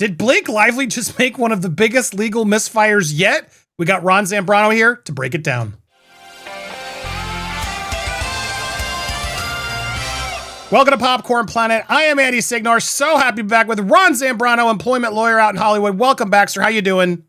Did Blake Lively just make one of the biggest legal misfires yet? We got Ron Zambrano here to break it down. Welcome to Popcorn Planet. I am Andy Signore. So happy to be back with Ron Zambrano, employment lawyer out in Hollywood. Welcome back, sir. How you doing?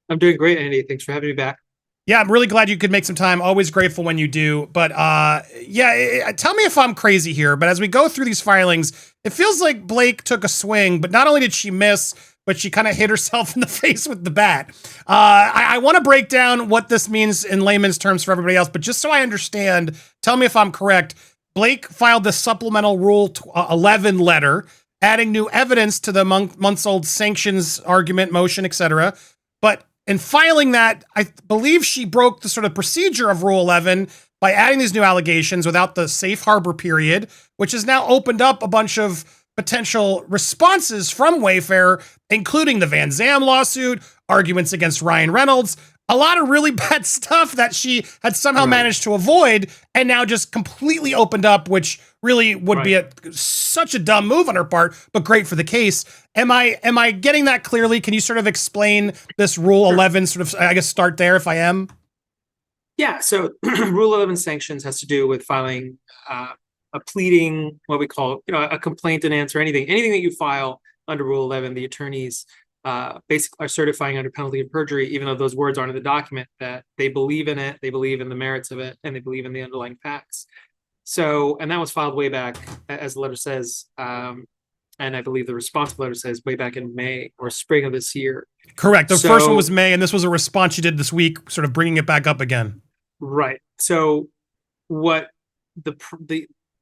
I'm doing great, Andy. Thanks for having me back. Yeah, I'm really glad you could make some time. Always grateful when you do. But tell me if I'm crazy here. But as we go through these filings, it feels like Blake took a swing, but not only did she miss, but she kind of hit herself in the face with the bat. I want to break down what this means in layman's terms for everybody else, but just so I understand, tell me if I'm correct. Blake filed the supplemental Rule 11 letter, adding new evidence to the months-old sanctions argument, motion, etc. But in filing that, I believe she broke the sort of procedure of Rule 11 by adding these new allegations without the safe harbor period, which has now opened up a bunch of potential responses from Wayfair, including the Van Zam lawsuit, arguments against Ryan Reynolds, a lot of really bad stuff that she had somehow managed to avoid and now just completely opened up, which really would be such a dumb move on her part, but great for the case. Am I getting that clearly? Can you sort of explain this Rule 11 sort of, I guess, start there if I am? Yeah, so Rule 11 sanctions has to do with filing a pleading, what we call, a complaint and answer, anything that you file under Rule 11, the attorneys basically are certifying under penalty of perjury, even though those words aren't in the document, that they believe in it, they believe in the merits of it, and they believe in the underlying facts. So, and that was filed way back, as the letter says, and I believe the response letter says way back in May or spring of this year. Correct. The first one was May, and this was a response you did this week, sort of bringing it back up again. Right. So what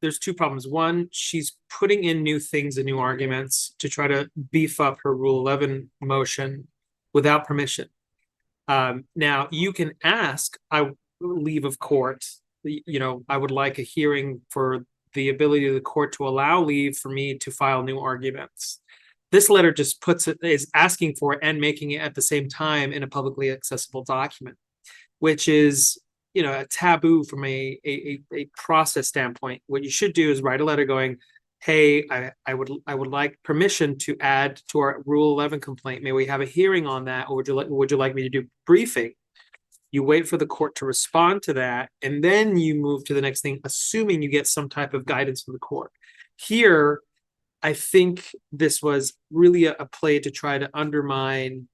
there's two problems. One, she's putting in new things and new arguments to try to beef up her Rule 11 motion without permission. Now, you can ask, I leave of court, I would like a hearing for the ability of the court to allow leave for me to file new arguments. This letter just is asking for it and making it at the same time in a publicly accessible document, which is a taboo from a process standpoint. What you should do is write a letter going, hey, I would like permission to add to our Rule 11 complaint. May we have a hearing on that, or would you like me to do briefing? You wait for the court to respond to that, and then you move to the next thing, assuming you get some type of guidance from the court. Here, I think this was really a play to try to undermine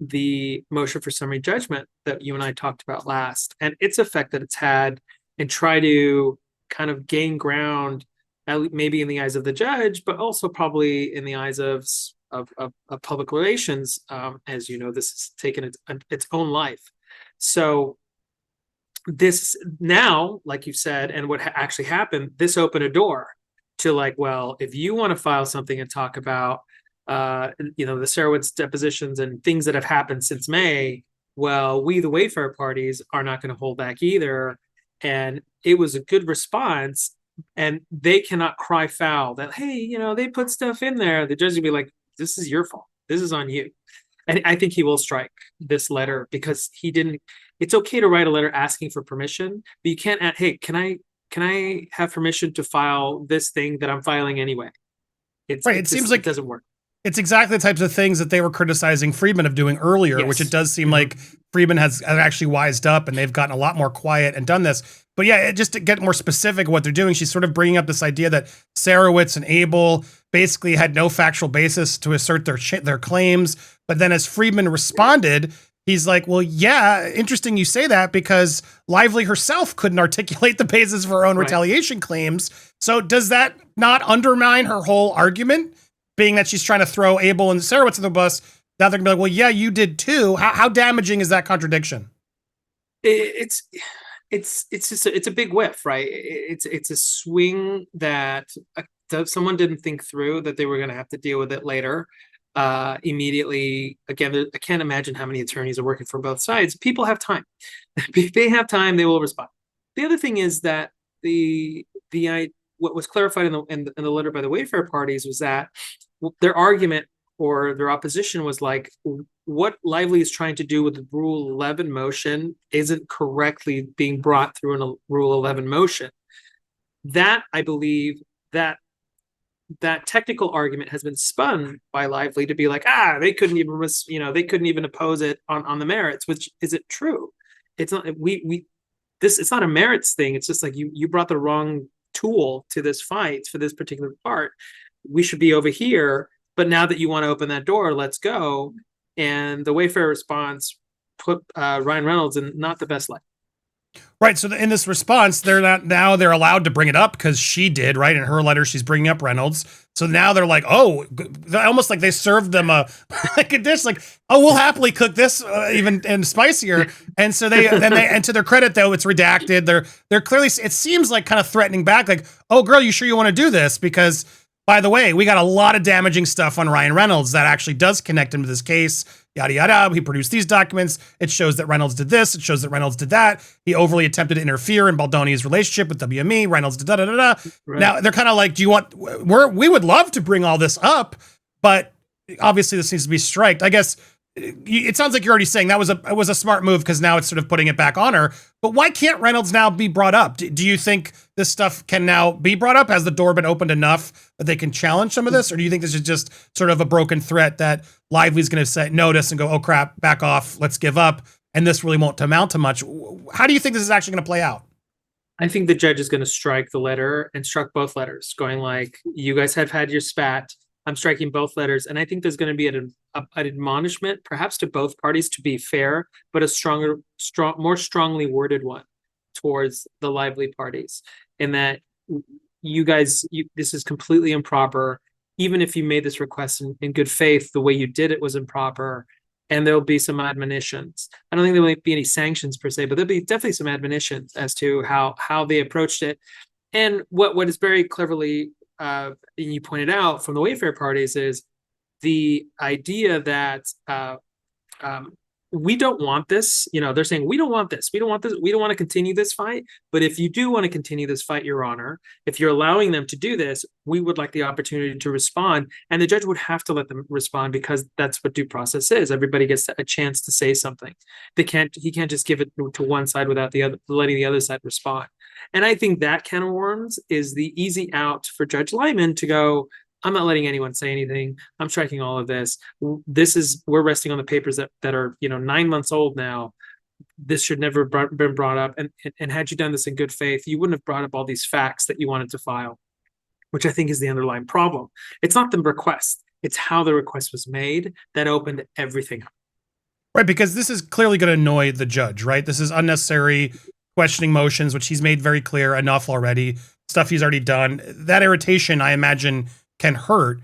the motion for summary judgment that you and I talked about last, and its effect that it's had, and try to kind of gain ground, maybe in the eyes of the judge, but also probably in the eyes of public relations. As you know, this has taken its own life. So this now, like you said, and what actually happened, this opened a door to well, if you want to file something and talk about the Sarowitz depositions and things that have happened since May, well, we, the Wayfair parties, are not going to hold back either. And it was a good response, and they cannot cry foul that, hey, they put stuff in there. The judge will be like, this is your fault. This is on you. And I think he will strike this letter because he didn't. It's okay to write a letter asking for permission, but you can't add, hey, can I have permission to file this thing that I'm filing anyway? It seems like it doesn't work. It's exactly the types of things that they were criticizing Friedman of doing earlier, which it does seem like Friedman has actually wised up and they've gotten a lot more quiet and done this. But yeah, just to get more specific what they're doing, she's sort of bringing up this idea that Sarowitz and Abel basically had no factual basis to assert their claims. But then as Friedman responded, he's like, well, yeah, interesting you say that, because Lively herself couldn't articulate the basis for her own retaliation claims. So does that not undermine her whole argument? Being that she's trying to throw Abel and Sarowitz to the bus, now they're gonna be like, well, yeah, you did too. How damaging is that contradiction? It's a big whiff, right? It's a swing that someone didn't think through, that they were going to have to deal with it later. Immediately, again, I can't imagine how many attorneys are working for both sides. People have time. If they have time, they will respond. The other thing is that what was clarified in the letter by the Wayfair parties was that their argument or their opposition was like, what Lively is trying to do with the Rule 11 motion isn't correctly being brought through in a Rule 11 motion. That, I believe, that that technical argument has been spun by Lively to be like, they couldn't even, they couldn't even oppose it on the merits. Which, is it true? It's not. It's not a merits thing. It's just like you brought the wrong tool to this fight for this particular part. We should be over here. But now that you want to open that door, let's go. And the Wayfair response put Ryan Reynolds in not the best light. Right. So in this response, they're allowed to bring it up because she did, right? In her letter, she's bringing up Reynolds. So now they're like, almost like they served them a dish, like, we'll happily cook this even and spicier. And so and to their credit, though, it's redacted. They're clearly, it seems like kind of threatening back, like, oh, girl, you sure you want to do this? Because, by the way, we got a lot of damaging stuff on Ryan Reynolds that actually does connect him to this case. Yada, yada. He produced these documents. It shows that Reynolds did this. It shows that Reynolds did that. He overly attempted to interfere in Baldoni's relationship with WME. Reynolds did da-da-da-da. Right. Now, they're kind of like, we would love to bring all this up, but obviously this needs to be striked. I guess it sounds like you're already saying it was a smart move because now it's sort of putting it back on her. But why can't Reynolds now be brought up? Do you think this stuff can now be brought up? Has the door been opened enough that they can challenge some of this? Or do you think this is just sort of a broken threat that Lively's going to notice and go, oh crap, back off, let's give up, and this really won't amount to much? How do you think this is actually going to play out? I think the judge is going to strike the letter and struck both letters, going like, you guys have had your spat. I'm striking both letters. And I think there's going to be an admonishment, perhaps to both parties, to be fair, but a more strongly worded one towards the Lively parties, in that you guys, this is completely improper. Even if you made this request in good faith, the way you did it was improper. And there'll be some admonitions. I don't think there won't be any sanctions per se, but there'll be definitely some admonitions as to how they approached it. And what is very cleverly you pointed out from the Wayfair parties is the idea that we don't want this. They're saying, we don't want this. We don't want this. We don't want to continue this fight. But if you do want to continue this fight, Your Honor, if you're allowing them to do this, we would like the opportunity to respond. And the judge would have to let them respond, because that's what due process is. Everybody gets a chance to say something. He can't just give it to one side without letting the other side respond. And I think that can of worms is the easy out for Judge Lyman to go, I'm not letting anyone say anything. I'm striking all of this. We're resting on the papers that are 9 months old now. This should never have been brought up. And had you done this in good faith, you wouldn't have brought up all these facts that you wanted to file, which I think is the underlying problem. It's not the request. It's how the request was made that opened everything up. Right, because this is clearly going to annoy the judge, right? This is unnecessary questioning motions, which he's made very clear enough already, stuff he's already done. That irritation, I imagine, can hurt.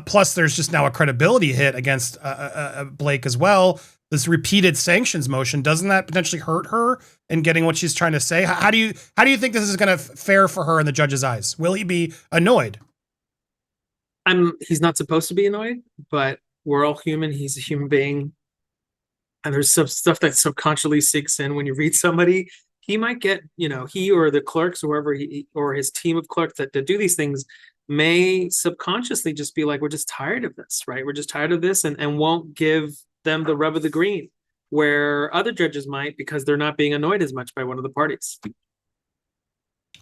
Plus, there's just now a credibility hit against Blake as well. This repeated sanctions motion, doesn't that potentially hurt her in getting what she's trying to say? How do you think this is going to fare for her in the judge's eyes? Will he be annoyed? He's not supposed to be annoyed, but we're all human. He's a human being. And there's some stuff that subconsciously sinks in when you read somebody. He might get, he or the clerks, whoever or his team of clerks that do these things may subconsciously just be like, we're just tired of this, right? We're just tired of this, and won't give them the rub of the green, where other judges might, because they're not being annoyed as much by one of the parties.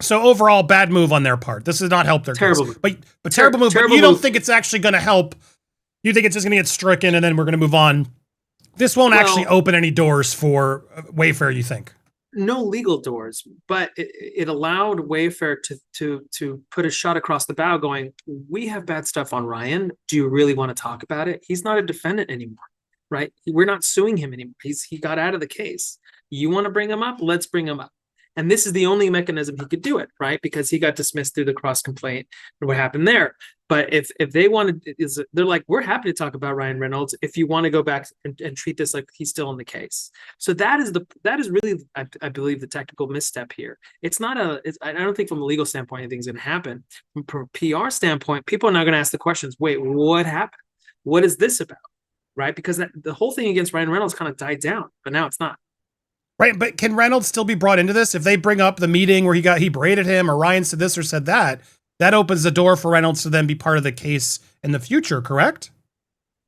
So overall, bad move on their part. This does not help their terrible case. But terrible move. But you don't think it's actually going to help? You think it's just going to get stricken and then we're going to move on? This won't actually open any doors for Wayfair, you think? No legal doors, but it allowed Wayfair to put a shot across the bow going, we have bad stuff on Ryan. Do you really want to talk about it? He's not a defendant anymore, right? We're not suing him anymore. He got out of the case. You want to bring him up? Let's bring him up. And this is the only mechanism he could do it, right? Because he got dismissed through the cross complaint and what happened there. But if they wanted, they're like, we're happy to talk about Ryan Reynolds if you want to go back and treat this like he's still in the case. So that is really, I believe, the technical misstep here. It's not I don't think from a legal standpoint anything's going to happen. From a PR standpoint, people are now going to ask the questions, wait, what happened? What is this about? Right? Because the whole thing against Ryan Reynolds kind of died down, but now it's not. Right, but can Reynolds still be brought into this? If they bring up the meeting where he berated him, or Ryan said this or said that, that opens the door for Reynolds to then be part of the case in the future, correct?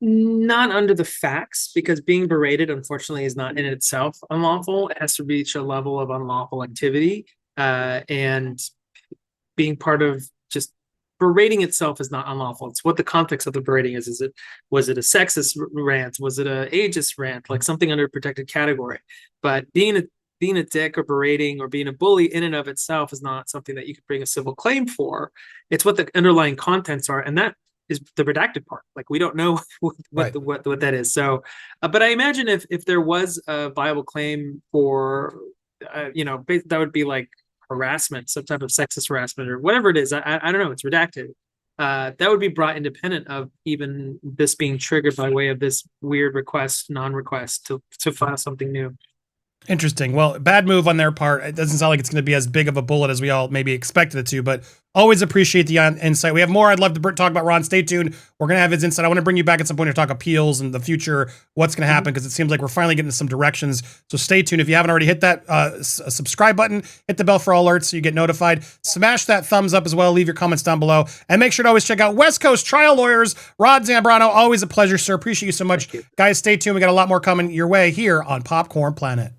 Not under the facts, because being berated, unfortunately, is not in itself unlawful. It has to reach a level of unlawful activity, and being part of just berating itself is not unlawful. It's what the context of the berating is. Was it a sexist rant? Was it a ageist rant? Like something under a protected category? But being a dick or berating or being a bully in and of itself is not something that you could bring a civil claim for. It's what the underlying contents are, and that is the redacted part. Like we don't know what that is. So, but I imagine if there was a viable claim for, that would be like harassment, some type of sexist harassment or whatever it is. I don't know. It's redacted. That would be brought independent of even this being triggered by way of this weird non-request to file something new. Interesting. Well, bad move on their part. It doesn't sound like it's going to be as big of a bullet as we all maybe expected it to, but always appreciate the insight. We have more I'd love to talk about. Ron, stay tuned. We're going to have his insight. I want to bring you back at some point to talk appeals and the future, what's going to happen, because it seems like we're finally getting to some directions. So stay tuned. If you haven't already, hit that subscribe button, hit the bell for all alerts so you get notified. Smash that thumbs up as well. Leave your comments down below. And make sure to always check out West Coast Trial Lawyers. Rod Zambrano, always a pleasure, sir. Appreciate you so much. Guys, stay tuned. We got a lot more coming your way here on Popcorn Planet.